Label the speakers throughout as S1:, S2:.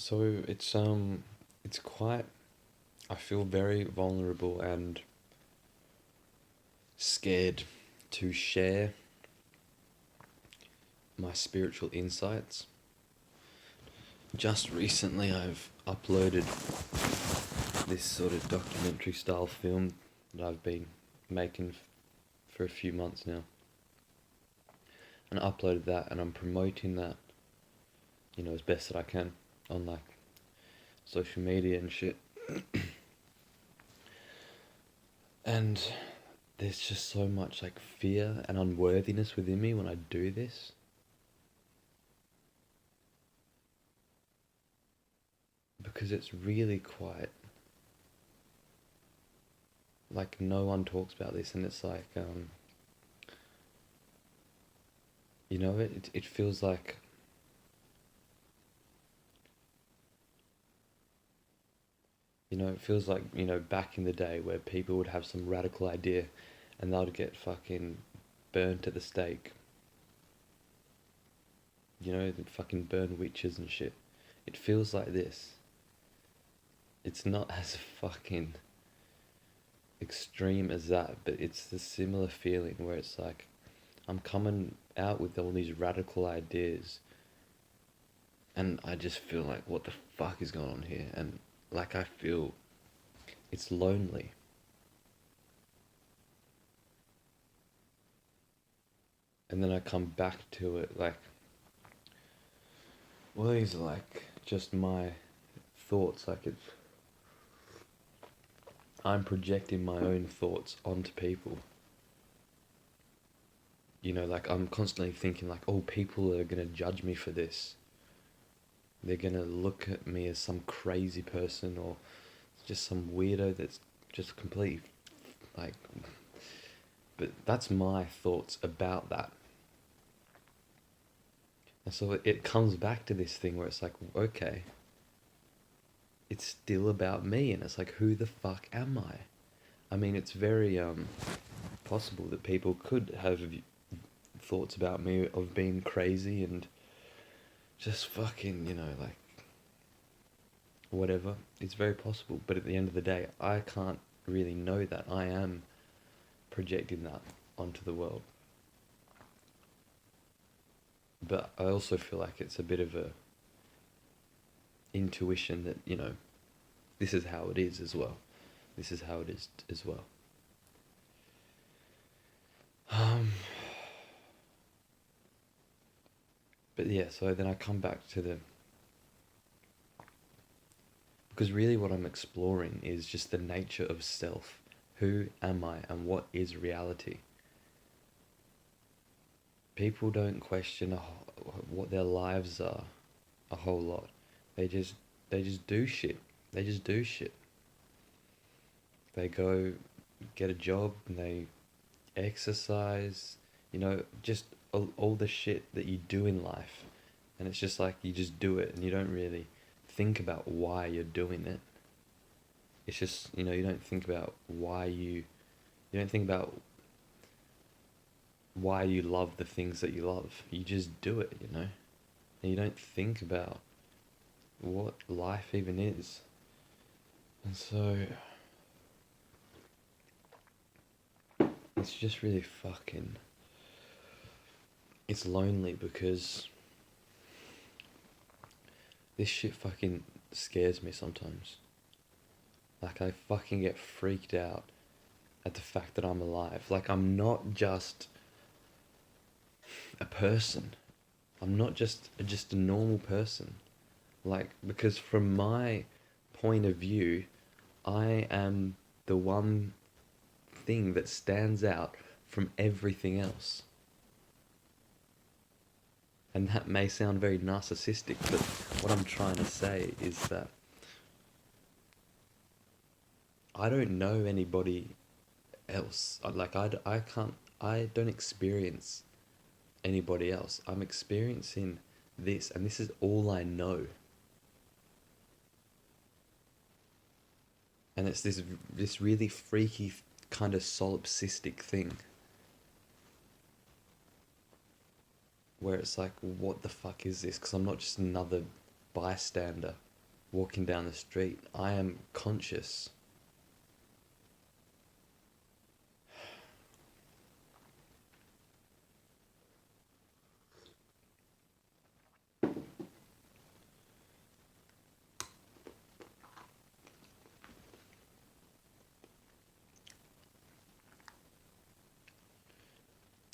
S1: So it's quite I feel very vulnerable and scared to share my spiritual insights. Just recently I've uploaded this sort of documentary style film that I've been making for a few months now. And I uploaded that and I'm promoting that, as best that I can on like social media and shit. And there's just so much like fear and unworthiness within me when I do this. Because it's really quite like no one talks about this, and it's like it feels like back in the day where people would have some radical idea and they would get fucking burnt at the stake. They'd fucking burn witches and shit. It feels like this. It's not as fucking extreme as that, but it's the similar feeling where it's like I'm coming out with all these radical ideas and I just feel like, what the fuck is going on here? And like I feel it's lonely. And then I come back to it like, well, these are like just my thoughts. Like I'm projecting my own thoughts onto people. Like I'm constantly thinking like, oh, people are gonna judge me for this. They're gonna look at me as some crazy person or just some weirdo that's just completely like. But that's my thoughts about that. And so it comes back to this thing where it's like, okay, it's still about me, and it's like, who the fuck am I? I mean, it's very possible that people could have thoughts about me of being crazy and just fucking, like whatever. It's very possible, but at the end of the day, I can't really know that. I am projecting that onto the world. But I also feel like it's a bit of a intuition that, this is how it is as well. This is how it is as well. Um, but yeah, so then I come back to because really what I'm exploring is just the nature of self. Who am I and what is reality? People don't question what their lives are a whole lot. They just do shit. They just do shit. They go get a job and they exercise, just all the shit that you do in life. And it's just like you just do it and you don't really think about why you're doing it. It's just, you don't think about you don't think about why you love the things that you love. You just do it, and you don't think about what life even is. And so it's just really fucking, it's lonely because this shit fucking scares me sometimes. Like I fucking get freaked out at the fact that I'm alive. Like I'm not just a person. I'm not just a normal person. Like because from my point of view, I am the one thing that stands out from everything else. And that may sound very narcissistic, but what I'm trying to say is that I don't know anybody else. I can't, I don't experience anybody else. I'm experiencing this, and this is all I know. And it's this really freaky kind of solipsistic thing where it's like, what the fuck is this? Because I'm not just another bystander. walking down the street, I am conscious.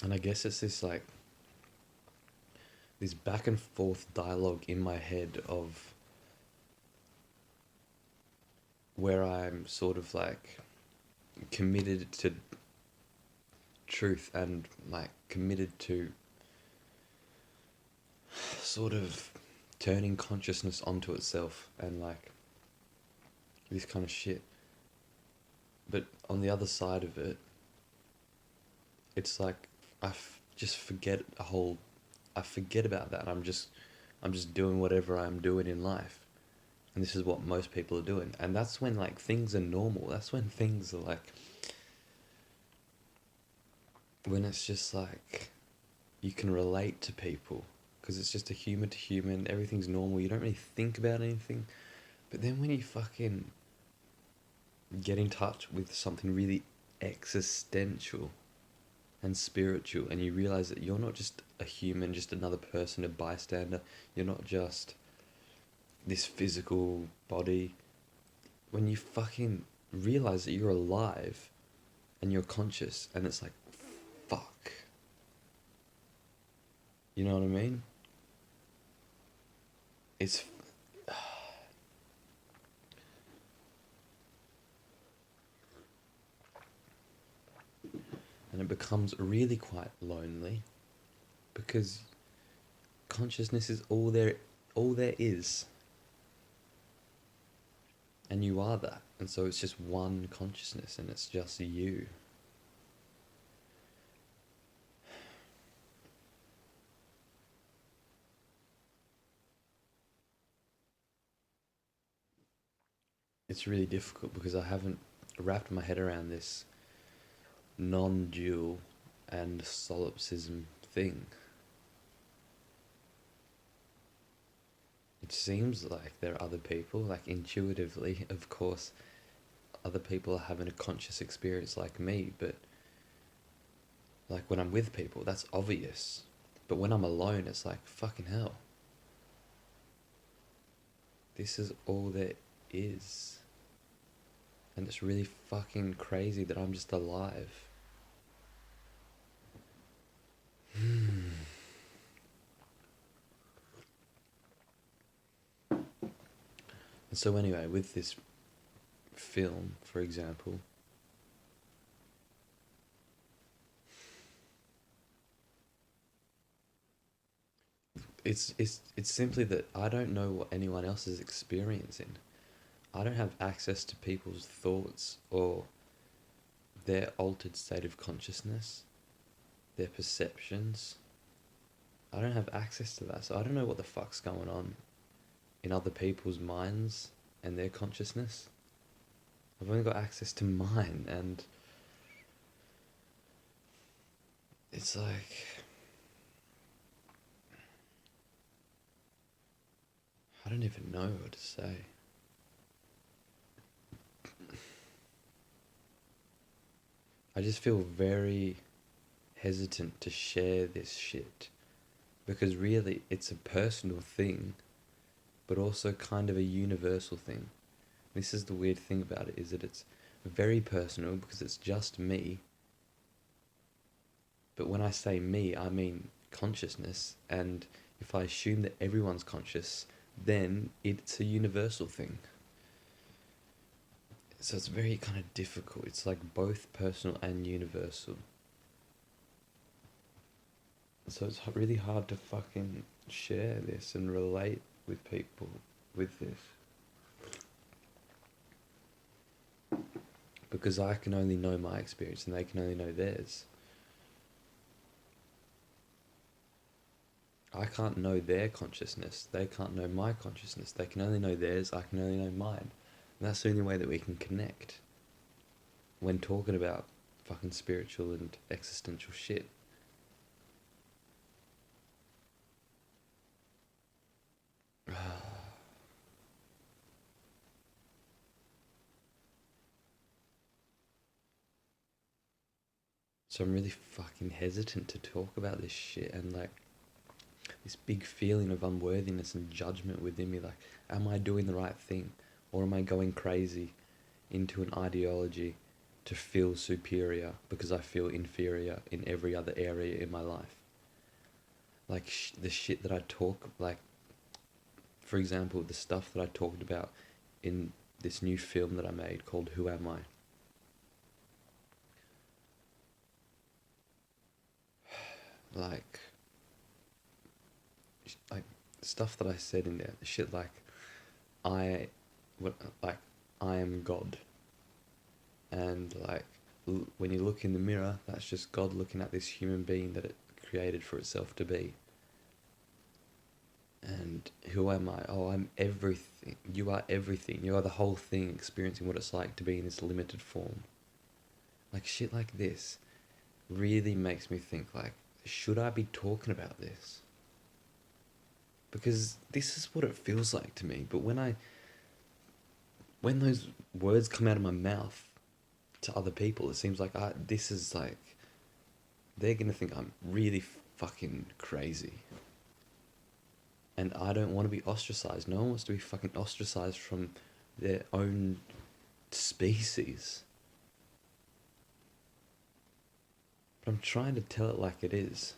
S1: And I guess it's this like this back and forth dialogue in my head of where I'm sort of like committed to truth and like committed to sort of turning consciousness onto itself and like this kind of shit. But on the other side of it, it's like just forget I forget about that. I'm just doing whatever I'm doing in life. And this is what most people are doing. And that's when like things are normal. That's when things are like when it's just like you can relate to people because it's just a human to human, everything's normal. You don't really think about anything. But then when you fucking get in touch with something really existential and spiritual and you realize that you're not just a human, just another person, a bystander, you're not just this physical body. When you fucking realize that you're alive and you're conscious and it's like fuck, you know what I mean? It's and it becomes really quite lonely because consciousness is all there is, and you are that, and so it's just one consciousness and it's just you. It's really difficult because I haven't wrapped my head around this non-dual and solipsism thing. It seems like there are other people, like intuitively, of course, other people are having a conscious experience like me, but like when I'm with people, that's obvious. But when I'm alone, it's like, fucking hell. This is all there is. And it's really fucking crazy that I'm just alive. And so anyway, with this film, for example, it's simply that I don't know what anyone else is experiencing. I don't have access to people's thoughts or their altered state of consciousness, their perceptions. I don't have access to that, so I don't know what the fuck's going on in other people's minds and their consciousness. I've only got access to mine, and it's like I don't even know what to say. I just feel very hesitant to share this shit because really it's a personal thing, but also kind of a universal thing. This is the weird thing about it, is that it's very personal because it's just me. But when I say me, I mean consciousness, and if I assume that everyone's conscious, then it's a universal thing. So it's very kind of difficult. It's like both personal and universal. So it's really hard to fucking share this and relate with people with this. Because I can only know my experience and they can only know theirs. I can't know their consciousness. They can't know my consciousness. They can only know theirs. I can only know mine. And that's the only way that we can connect when talking about fucking spiritual and existential shit. So I'm really fucking hesitant to talk about this shit, and like this big feeling of unworthiness and judgment within me, like, am I doing the right thing, or am I going crazy into an ideology to feel superior because I feel inferior in every other area in my life? Like the shit that I talk, like, for example, the stuff that I talked about in this new film that I made called Who Am I? Like, like stuff that I said in there, shit like I, like I am God, and like when you look in the mirror, that's just God looking at this human being that it created for itself to be. And who am I? Oh, I'm everything. You are everything. You are the whole thing, experiencing what it's like to be in this limited form. Like shit like this really makes me think like, should I be talking about this? Because this is what it feels like to me. But when those words come out of my mouth to other people, it seems like this is like, they're gonna think I'm really fucking crazy. And I don't want to be ostracized. No one wants to be fucking ostracized from their own species. But I'm trying to tell it like it is.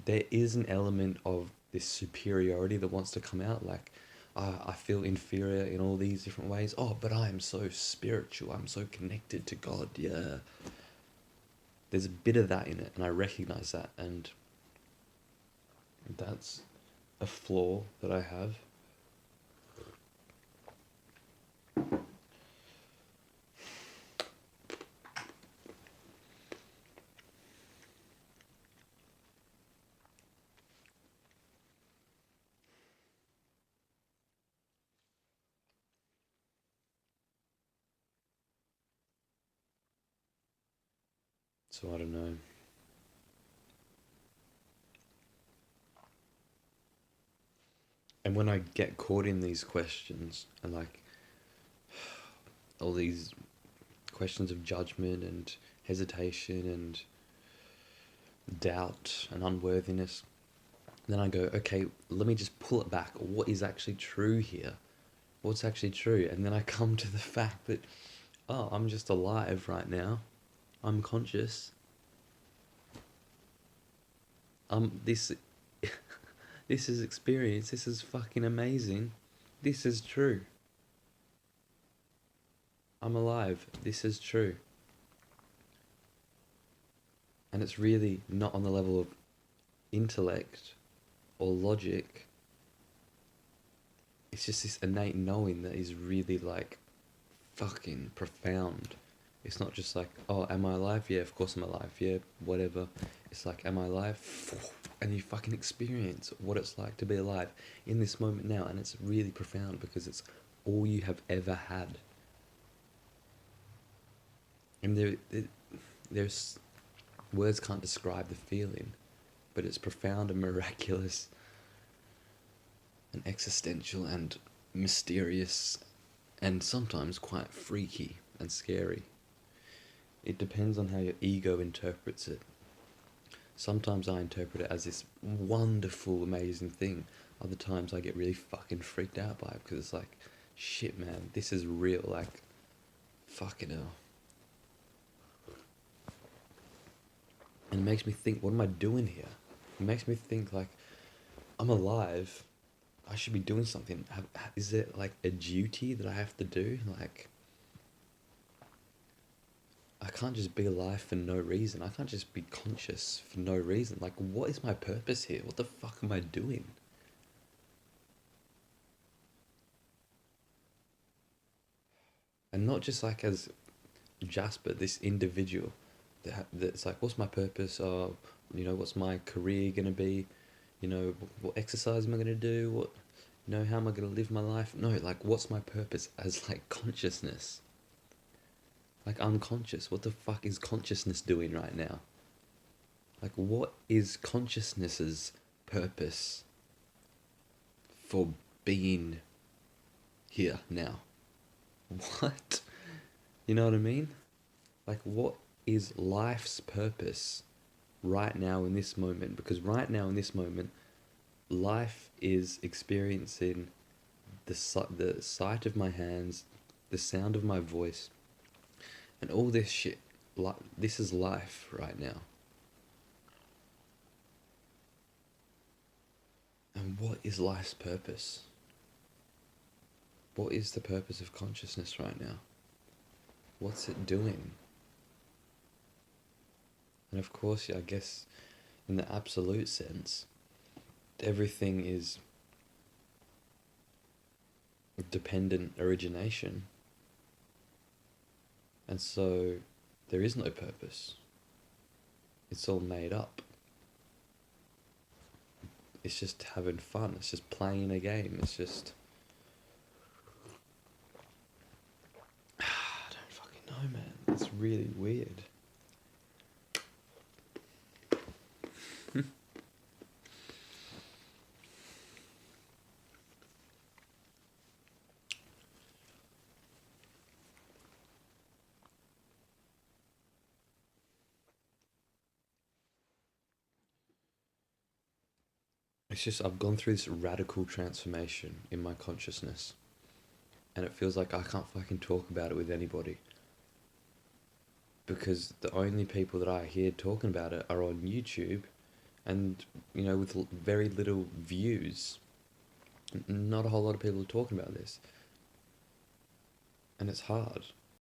S1: There is an element of this superiority that wants to come out, like, I feel inferior in all these different ways. Oh, but I am so spiritual. I'm so connected to God. Yeah. There's a bit of that in it, and I recognize that, and that's a flaw that I have. So I don't know. And when I get caught in these questions, and like all these questions of judgment and hesitation and doubt and unworthiness, then I go, okay, let me just pull it back. What is actually true here? What's actually true? And then I come to the fact that, oh, I'm just alive right now. I'm conscious. This this is experience. This is fucking amazing. This is true. I'm alive. This is true. And it's really not on the level of intellect or logic. It's just this innate knowing that is really like fucking profound. It's not just like, oh, am I alive? Yeah, of course I'm alive. Yeah, whatever. It's like, am I alive? And you fucking experience what it's like to be alive in this moment now. And it's really profound because it's all you have ever had. And there's words can't describe the feeling, but it's profound and miraculous and existential and mysterious and sometimes quite freaky and scary. It depends on how your ego interprets it. Sometimes I interpret it as this wonderful, amazing thing. Other times I get really fucking freaked out by it because it's like, shit, man, this is real. Like, fucking hell. And it makes me think, what am I doing here? It makes me think, like, I'm alive. I should be doing something. Is it like a duty that I have to do? Like, I can't just be alive for no reason. I can't just be conscious for no reason. Like, what is my purpose here? What the fuck am I doing? And not just like as Jasper, this individual that's like, what's my purpose? What's my career gonna be? What exercise am I gonna do? How am I gonna live my life? No, like, what's my purpose as like consciousness? Like, unconscious. What the fuck is consciousness doing right now? Like, what is consciousness's purpose for being here now? What? You know what I mean? Like, what is life's purpose right now in this moment? Because right now in this moment, life is experiencing the sight of my hands, the sound of my voice, and all this shit. Like, this is life right now. And what is life's purpose? What is the purpose of consciousness right now? What's it doing? And of course, I guess in the absolute sense, everything is dependent origination. And so there is no purpose. It's all made up. It's just having fun. It's just playing a game. It's just... I don't fucking know, man. It's really weird. It's just, I've gone through this radical transformation in my consciousness. And it feels like I can't fucking talk about it with anybody. Because the only people that I hear talking about it are on YouTube and, you know, with very little views. Not a whole lot of people are talking about this. And it's hard.